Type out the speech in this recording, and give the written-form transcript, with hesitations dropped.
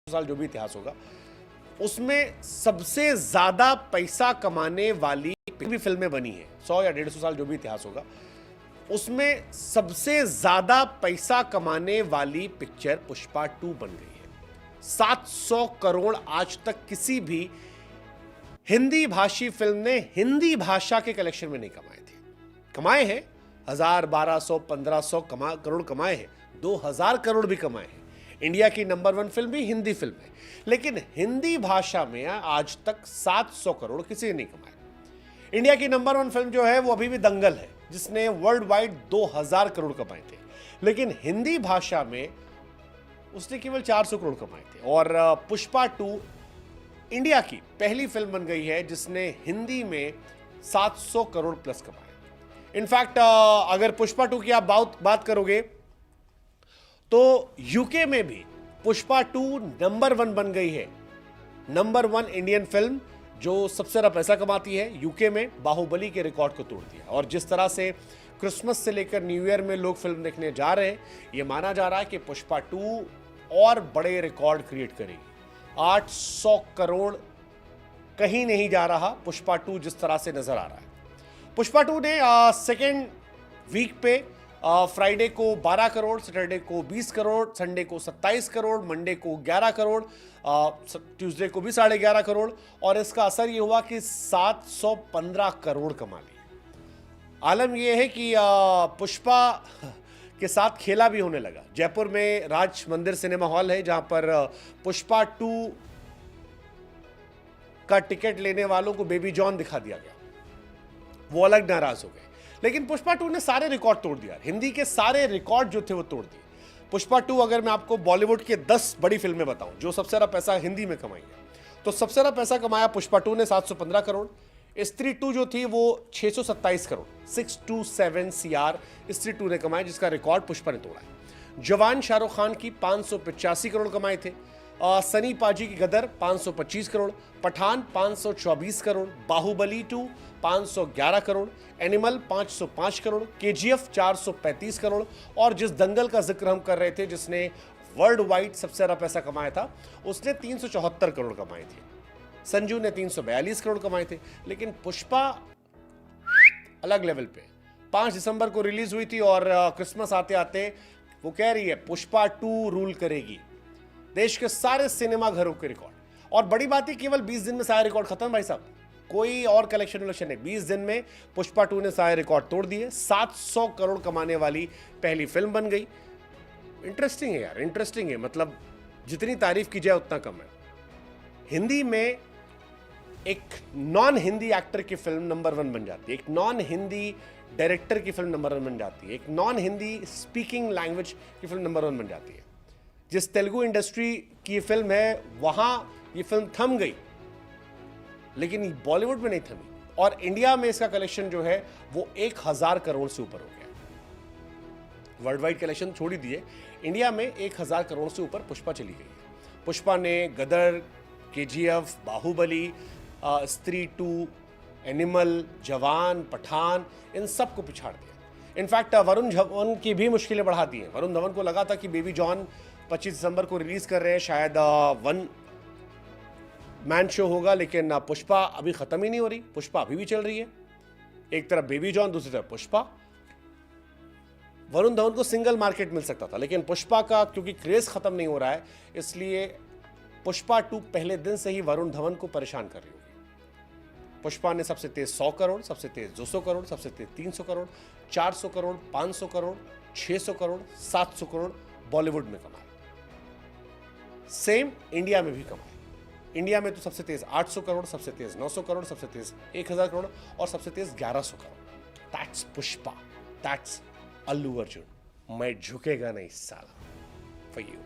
साल जो भी इतिहास होगा उसमें सबसे ज्यादा पैसा कमाने वाली भी फिल्में बनी हैं। 100 या 150 साल जो भी इतिहास होगा उसमें सबसे ज्यादा पैसा कमाने वाली पिक्चर पुष्पा 2 बन गई है। 700 करोड़ आज तक किसी भी हिंदी भाषी फिल्म ने हिंदी भाषा के कलेक्शन में नहीं कमाए थे। कमाए हैं 1000, 1200, 1500 करोड़ कमाए हैं, 2000 करोड़ भी कमाए हैं। इंडिया की नंबर 1 फिल्म भी हिंदी फिल्म है, लेकिन हिंदी भाषा में आज तक 700 करोड़ किसी ने नहीं कमाए। इंडिया की नंबर 1 फिल्म जो है वो अभी भी दंगल है, जिसने वर्ल्ड वाइड 2000 करोड़ कमाए थे, लेकिन हिंदी भाषा में उसने केवल 400 करोड़ कमाए थे। और पुष्पा 2 इंडिया की पहली फिल्म बन गई है जिसने हिंदी में 700 करोड़ प्लस कमाए। इनफैक्ट अगर पुष्पा 2 की आप बात करोगे तो यूके में भी पुष्पा 2 नंबर 1 बन गई है। नंबर 1 इंडियन फिल्म जो सबसे ज्यादा पैसा कमाती है यूके में, बाहुबली के रिकॉर्ड को तोड़ दिया। और जिस तरह से क्रिसमस से लेकर न्यू ईयर में लोग फिल्म देखने जा रहे हैं, यह माना जा रहा है कि पुष्पा 2 और बड़े रिकॉर्ड क्रिएट करेगी। 800 करोड़ कहीं नहीं जा रहा पुष्पा 2 जिस तरह से नजर आ रहा है। पुष्पा 2 ने सेकेंड वीक पे फ्राइडे को 12 करोड़, सैटरडे को 20 करोड़, संडे को 27 करोड़, मंडे को 11 करोड़, ट्यूसडे को भी 11.5 करोड़, और इसका असर यह हुआ कि 715 करोड़ कमा लिए। आलम यह है कि पुष्पा के साथ खेला भी होने लगा। जयपुर में राज मंदिर सिनेमा हॉल है जहां पर पुष्पा 2 का टिकट लेने वालों को बेबी जॉन दिखा दिया गया, वो अलग नाराज हो गए। लेकिन पुष्पा 2 ने सारे रिकॉर्ड तोड़ दिया, हिंदी के सारे रिकॉर्ड जो थे वो तोड़ दिए। पुष्पा 2 अगर मैं आपको बॉलीवुड के 10 बड़ी फिल्में बताऊं जो सबसे ज्यादा पैसा हिंदी में कमाई है, तो सबसे ज्यादा पैसा कमाया पुष्पा 2 ने 715 करोड़। स्त्री 2 जो थी वो 627 करोड़, 627 सीआर स्त्री 2 ने कमाए, जिसका रिकॉर्ड पुष्पा ने तोड़ा है। जवान शाहरुख खान की 585 करोड़ कमाए थे। सनी पाजी की गदर 525 करोड़, पठान 524 करोड़, बाहुबली 2 511 करोड़, एनिमल 505 करोड़, केजीएफ 435 करोड़, और जिस दंगल का जिक्र हम कर रहे थे जिसने वर्ल्ड वाइड सबसे ज्यादा पैसा कमाया था, उसने 374 करोड़ कमाए थे। संजू ने 342 करोड़ कमाए थे। लेकिन पुष्पा अलग लेवल पे 5 दिसंबर को रिलीज हुई थी और क्रिसमस आते आते वो कह रही है पुष्पा 2 रूल करेगी देश के सारे सिनेमा घरों के रिकॉर्ड। और बड़ी बात है केवल 20 दिन में सारे रिकॉर्ड खत्म भाई साहब, कोई और कलेक्शन नहीं। 20 दिन में पुष्पा 2 ने सारे रिकॉर्ड तोड़ दिए, 700 करोड़ कमाने वाली पहली फिल्म बन गई। इंटरेस्टिंग है यार, इंटरेस्टिंग है। मतलब जितनी तारीफ की जाए उतना कम है। हिंदी में एक नॉन हिंदी एक्टर की फिल्म नंबर 1 बन जाती है, एक नॉन हिंदी डायरेक्टर की फिल्म नंबर 1 बन जाती है, एक नॉन हिंदी स्पीकिंग लैंग्वेज की फिल्म नंबर 1 बन जाती है। जिस तेलुगु इंडस्ट्री की फिल्म है वहां ये फिल्म थम गई, लेकिन बॉलीवुड में नहीं थमी। और इंडिया में इसका कलेक्शन जो है वो 1000 करोड़ से ऊपर हो गया। वर्ल्ड वाइड कलेक्शन छोड़ ही दिए, इंडिया में 1000 करोड़ से ऊपर पुष्पा चली गई है। पुष्पा ने गदर, केजीएफ, बाहुबली, स्त्री 2, एनिमल, जवान, पठान, इन सबको पिछाड़ दिया। इनफैक्ट वरुण धवन की भी मुश्किलें बढ़ा दी हैं। वरुण धवन को लगा था कि बेबी जॉन 25 दिसंबर को रिलीज कर रहे हैं, शायद 1 मैन शो होगा, लेकिन पुष्पा अभी खत्म ही नहीं हो रही। पुष्पा अभी भी चल रही है, एक तरफ बेबी जॉन, दूसरी तरफ पुष्पा। वरुण धवन को सिंगल मार्केट मिल सकता था, लेकिन पुष्पा का क्योंकि क्रेज खत्म नहीं हो रहा है, इसलिए पुष्पा 2 पहले दिन से ही वरुण धवन को परेशान कर रही होगी। पुष्पा ने सबसे तेज 100 करोड़, सबसे तेज 200 करोड़, सबसे तेज 300 करोड़, 400 करोड़, 500 करोड़, 600 करोड़, 700 करोड़ बॉलीवुड में कमाए। सेम इंडिया में भी कमाए। इंडिया में तो सबसे तेज 800 करोड़, सबसे तेज 900 करोड़, सबसे तेज 1000 करोड़ और सबसे तेज 1100 करोड़। That's Pushpa, that's Allu Arjun. मैं झुकेगा नहीं साला फॉर यू।